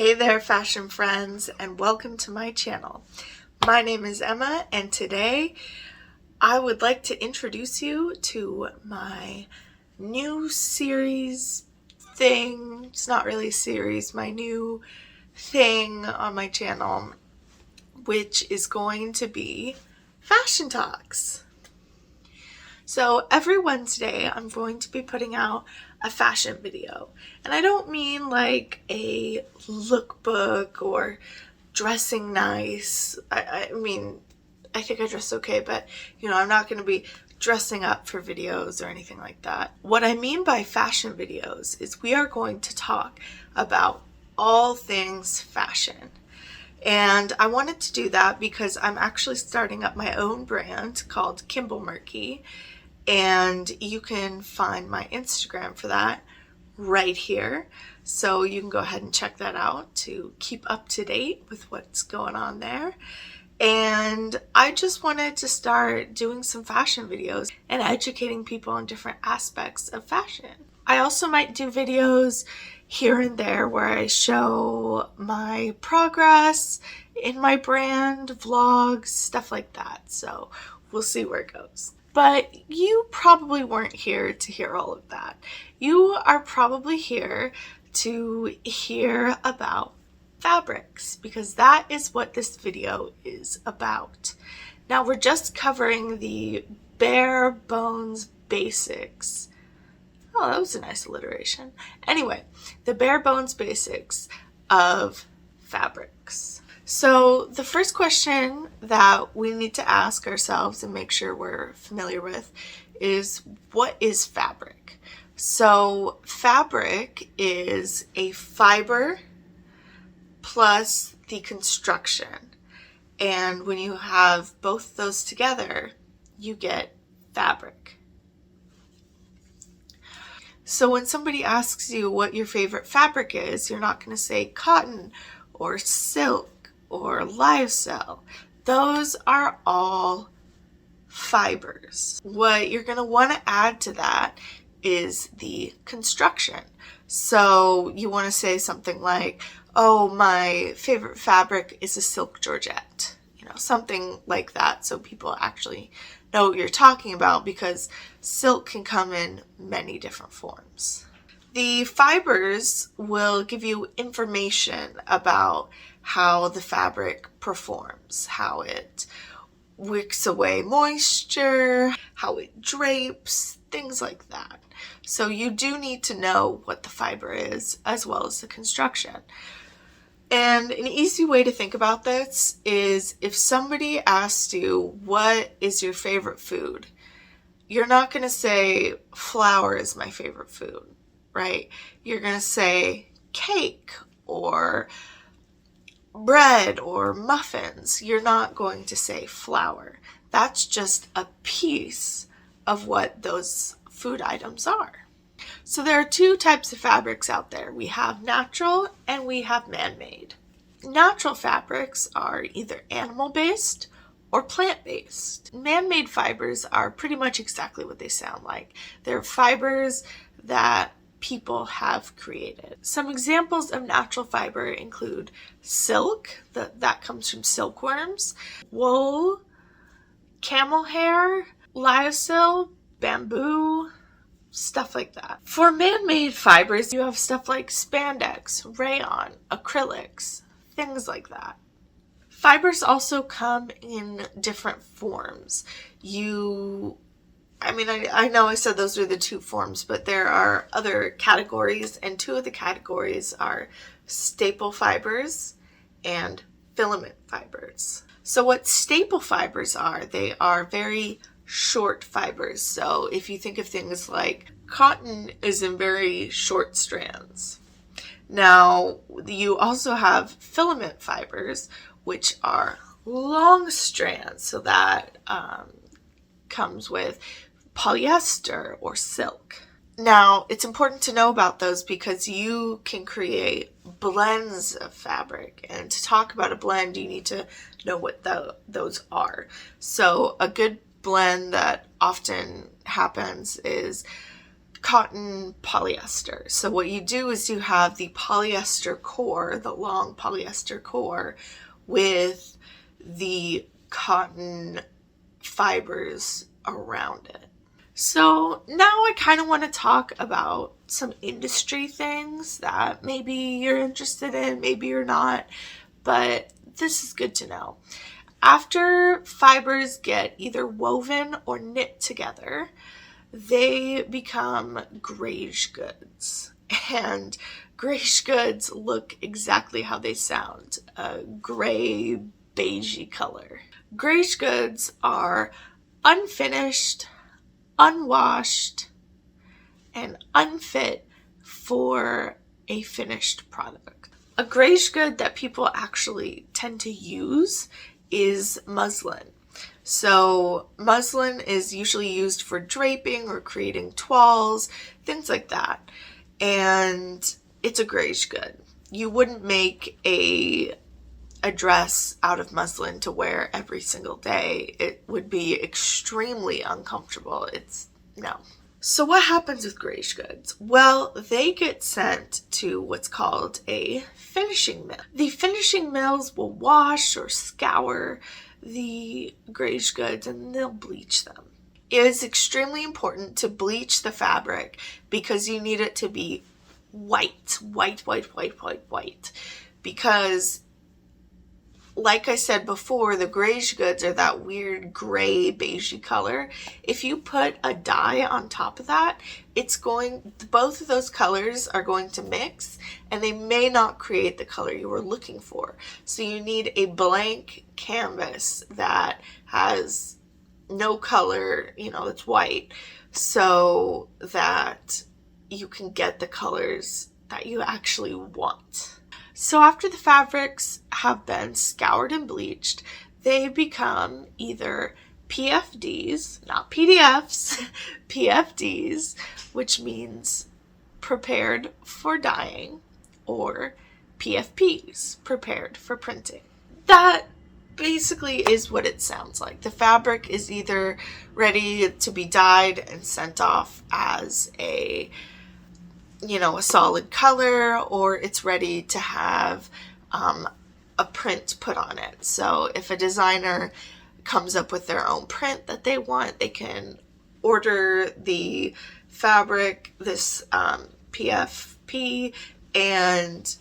Hey there, fashion friends, and welcome to my channel. My name is Emma, and today I would like to introduce you to my new series thing. It's not really a series, my new thing on my channel, which is going to be fashion talks. So every Wednesday, I'm going to be putting out a fashion video. And I don't mean like a lookbook or dressing nice. I mean, I think I dress okay, but I'm not going to be dressing up for videos or anything like that. What I mean by fashion videos is we are going to talk about all things fashion. And I wanted to do that because I'm actually starting up my own brand called Kimble-Maerki. And you can find my Instagram for that right here. So you can go ahead and check that out to keep up to date with what's going on there. And I just wanted to start doing some fashion videos and educating people on different aspects of fashion. I also might do videos here and there where I show my progress in my brand, vlogs, stuff like that. So we'll see where it goes. But you probably weren't here to hear all of that. You are probably here to hear about fabrics because that is what this video is about. Now we're just covering the bare bones basics. Oh, that was a nice alliteration. Anyway, the bare bones basics of fabrics. So the first question that we need to ask ourselves and make sure we're familiar with is, what is fabric? So fabric is a fiber plus the construction. And when you have both those together, you get fabric. So when somebody asks you what your favorite fabric is, you're not going to say cotton or silk or lyocell. Those are all fibers. What you're going to want to add to that is the construction. So you want to say something like, oh, my favorite fabric is a silk georgette. Something like that, so people actually know what you're talking about, because silk can come in many different forms. The fibers will give you information about how the fabric performs, how it wicks away moisture, how it drapes, things like that. So you do need to know what the fiber is as well as the construction. And an easy way to think about this is, if somebody asks you, what is your favorite food? You're not going to say flour is my favorite food, right? You're going to say cake or bread or muffins. You're not going to say flour. That's just a piece of what those food items are. So there are two types of fabrics out there. We have natural and we have man-made. Natural fabrics are either animal-based or plant-based. Man-made fibers are pretty much exactly what they sound like. They're fibers that people have created. Some examples of natural fiber include silk, that comes from silkworms, wool, camel hair, lyocell, bamboo, stuff like that. For man-made fibers, you have stuff like spandex, rayon, acrylics, things like that. Fibers also come in different forms. I know I said those are the two forms, but there are other categories, and two of the categories are staple fibers and filament fibers. So what staple fibers are, they are very short fibers. So if you think of things like cotton is in very short strands. Now, you also have filament fibers, which are long strands. So that comes with polyester or silk. Now, it's important to know about those because you can create blends of fabric. And to talk about a blend, you need to know what those are. So a good blend that often happens is cotton polyester. So what you do is you have the polyester core, the long polyester core, with the cotton fibers around it. So now I kind of want to talk about some industry things that maybe you're interested in, maybe you're not, but this is good to know. After fibers get either woven or knit together, they become grayish goods. And grayish goods look exactly how they sound, a gray, beigey color. Grayish goods are unfinished, unwashed, and unfit for a finished product. A grayish good that people actually tend to use is muslin. So muslin is usually used for draping or creating toiles, things like that. And it's a grayish good. You wouldn't make a dress out of muslin to wear every single day. It would be extremely uncomfortable. No. So what happens with grayish goods? Well, they get sent to what's called a finishing mill. The finishing mills will wash or scour the grayish goods and they'll bleach them. It is extremely important to bleach the fabric because you need it to be white. Because like I said before, the grayish goods are that weird gray beigey color. If you put a dye on top of that, both of those colors are going to mix and they may not create the color you were looking for. So you need a blank canvas that has no color, it's white, so that you can get the colors that you actually want. So after the fabrics have been scoured and bleached, they become either PFDs, not PDFs, PFDs, which means prepared for dyeing, or PFPs, prepared for printing. That basically is what it sounds like. The fabric is either ready to be dyed and sent off as a solid color, or it's ready to have a print put on it. So if a designer comes up with their own print that they want, they can order the fabric, this PFP, and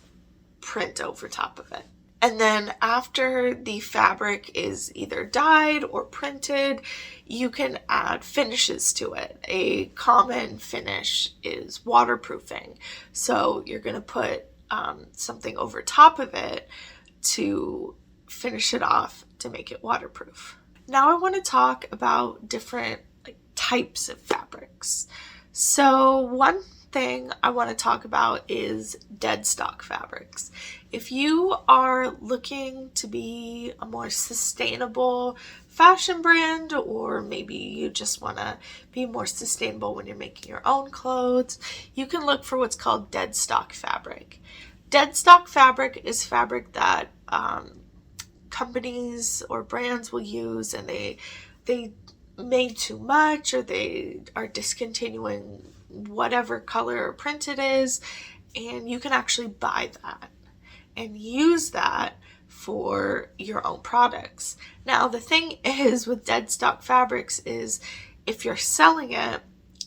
print over top of it. And then after the fabric is either dyed or printed, you can add finishes to it. A common finish is waterproofing. So you're going to put something over top of it to finish it off to make it waterproof. Now I want to talk about different types of fabrics. So one thing I want to talk about is dead stock fabrics. If you are looking to be a more sustainable fashion brand, or maybe you just want to be more sustainable when you're making your own clothes, you can look for what's called dead stock fabric. Dead stock fabric is fabric that companies or brands will use, and they made too much, or they are discontinuing whatever color or print it is, and you can actually buy that and use that for your own products. Now the thing is with dead stock fabrics is if you're selling it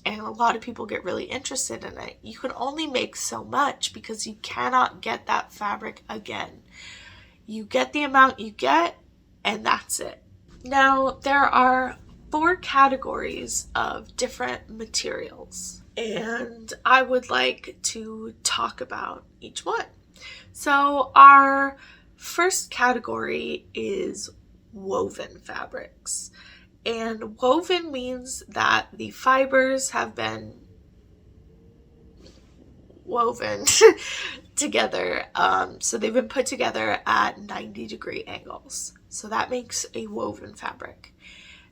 and a lot of people get really interested in it, you can only make so much because you cannot get that fabric again. You get the amount you get and that's it. Now there are 4 categories of different materials, and I would like to talk about each one. So our first category is woven fabrics. And woven means that the fibers have been woven together. So they've been put together at 90-degree angles. So that makes a woven fabric.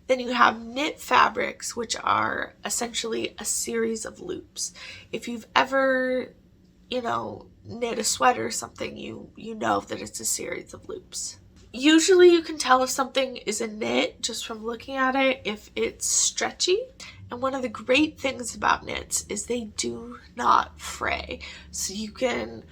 Then you have knit fabrics, which are essentially a series of loops. If you've ever, knit a sweater or something, you know that it's a series of loops. Usually you can tell if something is a knit just from looking at it, if it's stretchy. And one of the great things about knits is they do not fray. So you can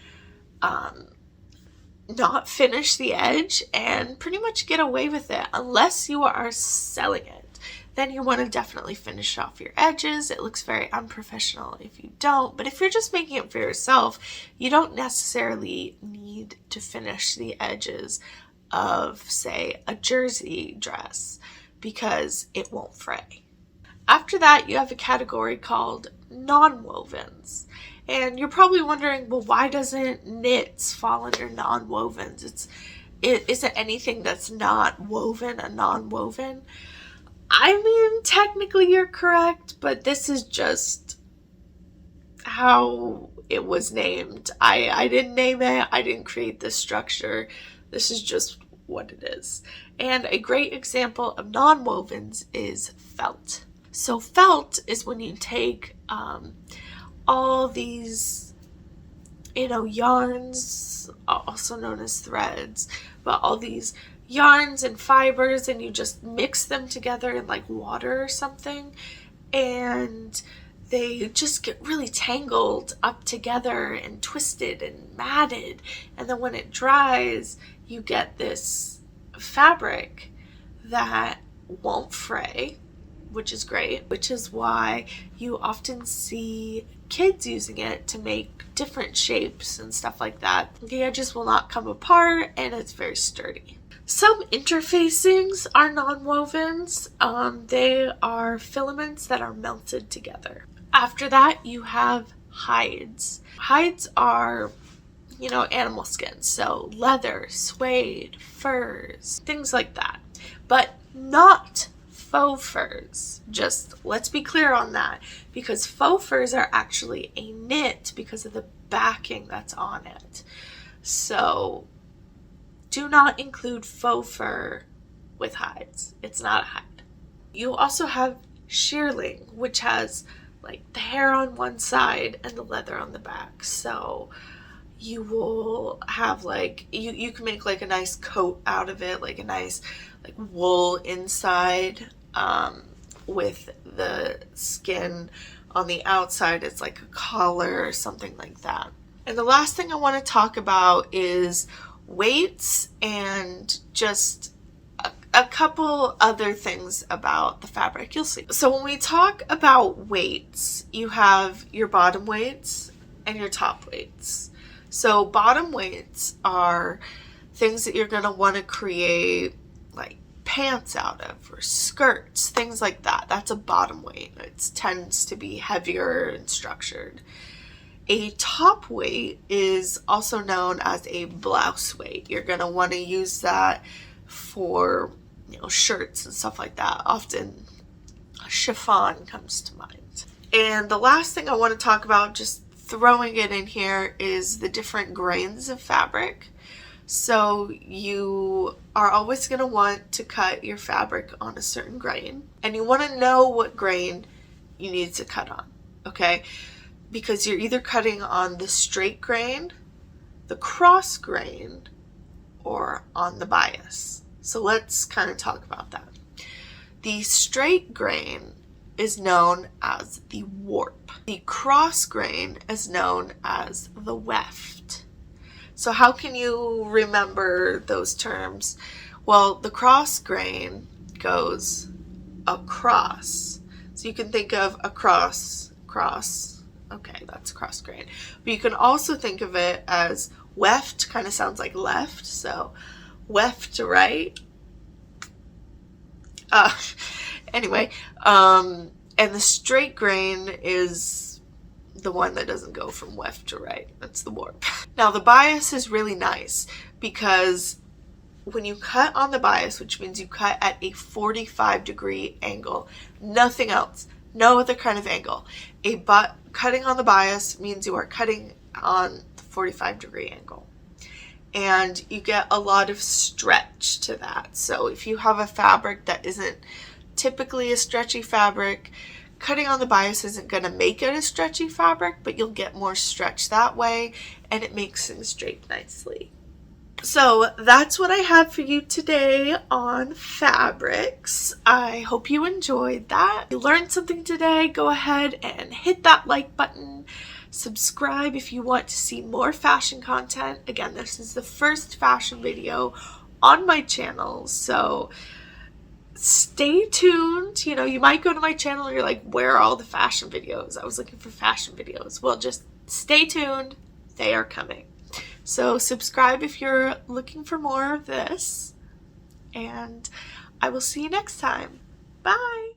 not finish the edge and pretty much get away with it unless you are selling it. Then you want to definitely finish off your edges. It looks very unprofessional if you don't, but if you're just making it for yourself, you don't necessarily need to finish the edges of, say, a jersey dress because it won't fray. After that, you have a category called non-wovens. And you're probably wondering, well, why doesn't knits fall under non-wovens? Isn't anything that's not woven a non-woven? I mean, technically you're correct, but this is just how it was named. I didn't name it. I didn't create this structure. This is just what it is. And a great example of non-wovens is felt. So felt is when you take all these, yarns, also known as threads, but all these yarns and fibers, and you just mix them together in like water or something, and they just get really tangled up together and twisted and matted, and then when it dries you get this fabric that won't fray, which is great, which is why you often see kids using it to make different shapes and stuff like that. The edges will not come apart and it's very sturdy. Some interfacings are non-wovens. They are filaments that are melted together. After that, you have hides. Hides are, animal skins, so leather, suede, furs, things like that, but not faux furs. Just let's be clear on that, because faux furs are actually a knit because of the backing that's on it. So do not include faux fur with hides. It's not a hide. You also have shearling, which has like the hair on one side and the leather on the back. So you will have you can make like a nice coat out of it, like a nice like wool inside, with the skin on the outside. It's like a collar or something like that. And the last thing I want to talk about is weights and just a couple other things about the fabric. You'll see. So when we talk about weights, you have your bottom weights and your top weights. So bottom weights are things that you're going to want to create like pants out of, or skirts, things like that. That's a bottom weight. It tends to be heavier and structured. A top weight is also known as a blouse weight. You're going to want to use that for, shirts and stuff like that. Often chiffon comes to mind. And the last thing I want to talk about, just throwing it in here, is the different grains of fabric. So you are always going to want to cut your fabric on a certain grain, and you want to know what grain you need to cut on, okay? Because you're either cutting on the straight grain, the cross grain, or on the bias. So let's kind of talk about that. The straight grain is known as the warp. The cross grain is known as the weft. So how can you remember those terms? Well, the cross grain goes across. So you can think of across, cross. Okay, that's cross grain. But you can also think of it as weft, kind of sounds like left. So weft to right. Anyway, and the straight grain is the one that doesn't go from left to right. That's the warp. Now the bias is really nice because when you cut on the bias, which means you cut at a 45-degree angle, nothing else, no other kind of angle. Cutting on the bias means you are cutting on the 45-degree angle. And you get a lot of stretch to that. So if you have a fabric that isn't typically a stretchy fabric, cutting on the bias isn't going to make it a stretchy fabric, but you'll get more stretch that way, and it makes things drape nicely. So that's what I have for you today on fabrics. I hope you enjoyed that. If you learned something today, go ahead and hit that like button. Subscribe if you want to see more fashion content. Again, this is the first fashion video on my channel, so stay tuned. You know, you might go to my channel and you're like, where are all the fashion videos? I was looking for fashion videos. Well, just stay tuned. They are coming. So subscribe if you're looking for more of this, and I will see you next time. Bye!